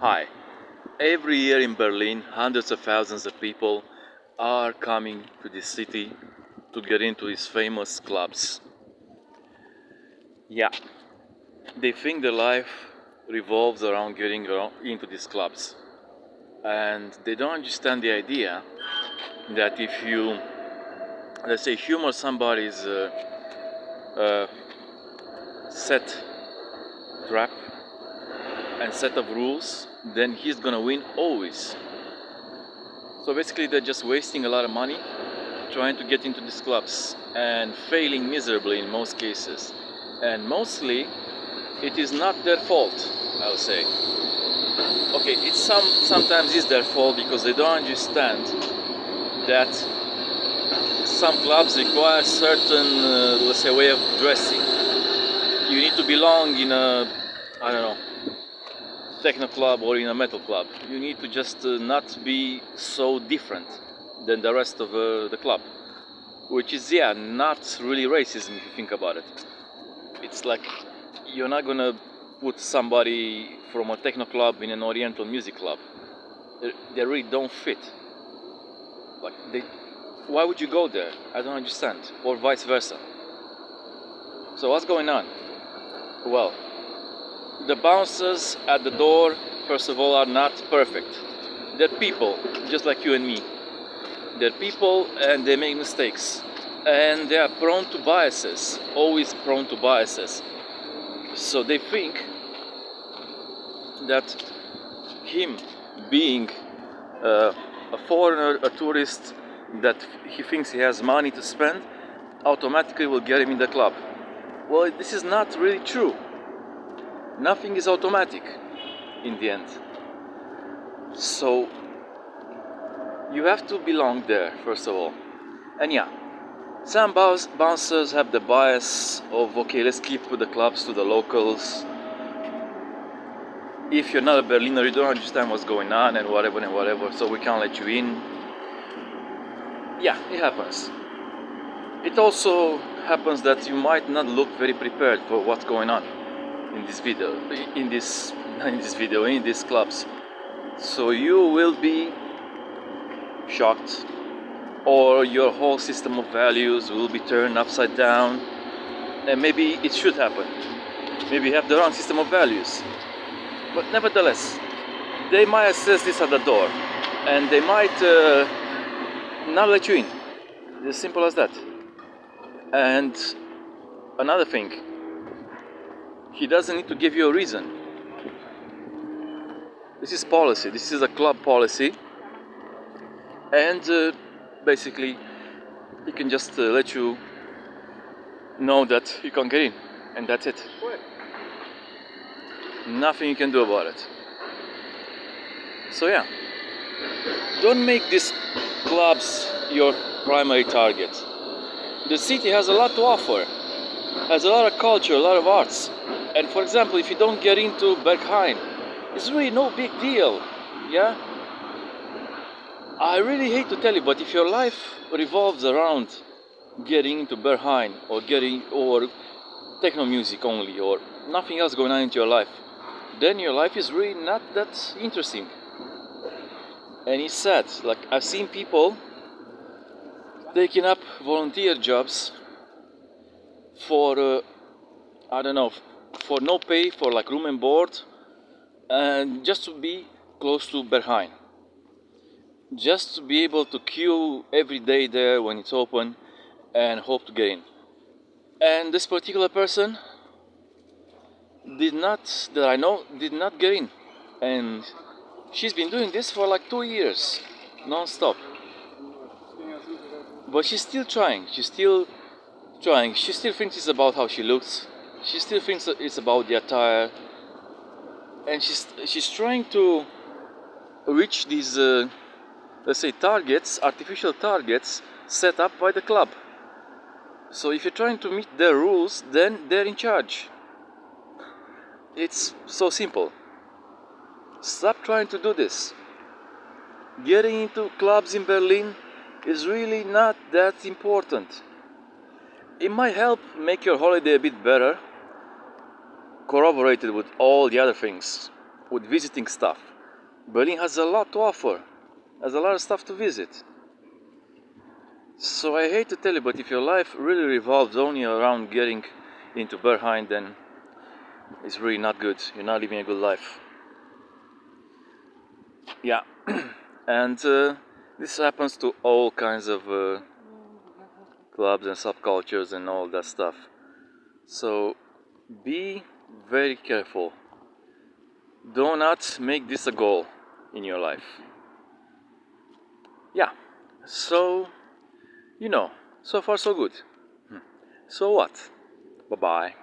Hi. Every year in Berlin, hundreds of thousands of people are coming to this city to get into these famous clubs. Yeah, they think their life revolves around into these clubs. And they don't understand the idea that if you, let's say, humor somebody's uh, set trap and set of rules, then he's gonna win always. So basically, they're just wasting a lot of money trying to get into these clubs and failing miserably in most cases. And mostly, it is not their fault, I would say. Okay, sometimes it's their fault because they don't understand that some clubs require certain, let's say, way of dressing. You need to belong in a, I don't know, techno club or in a metal club. You need to just not be so different than the rest of the club, which is not really racism if you think about it. It's like you're not gonna put somebody from a techno club in an oriental music club. They really don't fit. Like why would you go there? I don't understand. Or vice versa. So what's going on? Well, the bouncers at the door, first of all, are not perfect. They're people, just like you and me. They're people and they make mistakes. And they are prone to biases, always prone to biases. So they think that him being a foreigner, a tourist, that he thinks he has money to spend, automatically will get him in the club. Well, this is not really true. Nothing is automatic in the end. So you have to belong there, first of all. And some bouncers have the bias of, okay, let's keep the clubs to the locals. If you're not a Berliner, you don't understand what's going on and whatever, so we can't let you in. Yeah, it happens. It also happens that you might not look very prepared for what's going on in these clubs. So you will be shocked, or your whole system of values will be turned upside down. And maybe it should happen. Maybe you have the wrong system of values. But nevertheless, they might assess this at the door, and they might not let you in. It's as simple as that. And another thing, he doesn't need to give you a reason. This is policy. This is a club policy, and basically, he can just let you know that you can't get in, and that's it. Nothing you can do about it. So don't make these clubs your primary target. The city has a lot to offer, has a lot of culture, a lot of arts. And for example, if you don't get into Berghain, it's really no big deal. Yeah? I really hate to tell you, but if your life revolves around getting into Berghain or techno music only or nothing else going on into your life, then your life is really not that interesting. And it's sad. Like, I've seen people taking up volunteer jobs for for no pay, for like room and board, and just to be close to Berghain, just to be able to queue every day there when it's open and hope to get in. And this particular person that I know, did not get in, and she's been doing this for like 2 years, non-stop. But she's still trying. She still thinks it's about how she looks. She still thinks that it's about the attire, and she's trying to reach these, let's say, artificial targets set up by the club. So if you're trying to meet their rules, then they're in charge. It's so simple. Stop trying to do this. Getting into clubs in Berlin is really not that important. It might help make your holiday a bit better, corroborated with all the other things. with visiting stuff. Berlin has a lot to offer, has a lot of stuff to visit. So I hate to tell you, but if your life really revolves only around getting into Berlin, then it's really not good. You're not living a good life. Yeah, and this happens to all kinds of clubs and subcultures and all that stuff. So be very careful. Do not make this a goal in your life. Yeah, so so far so good. So what? Bye bye.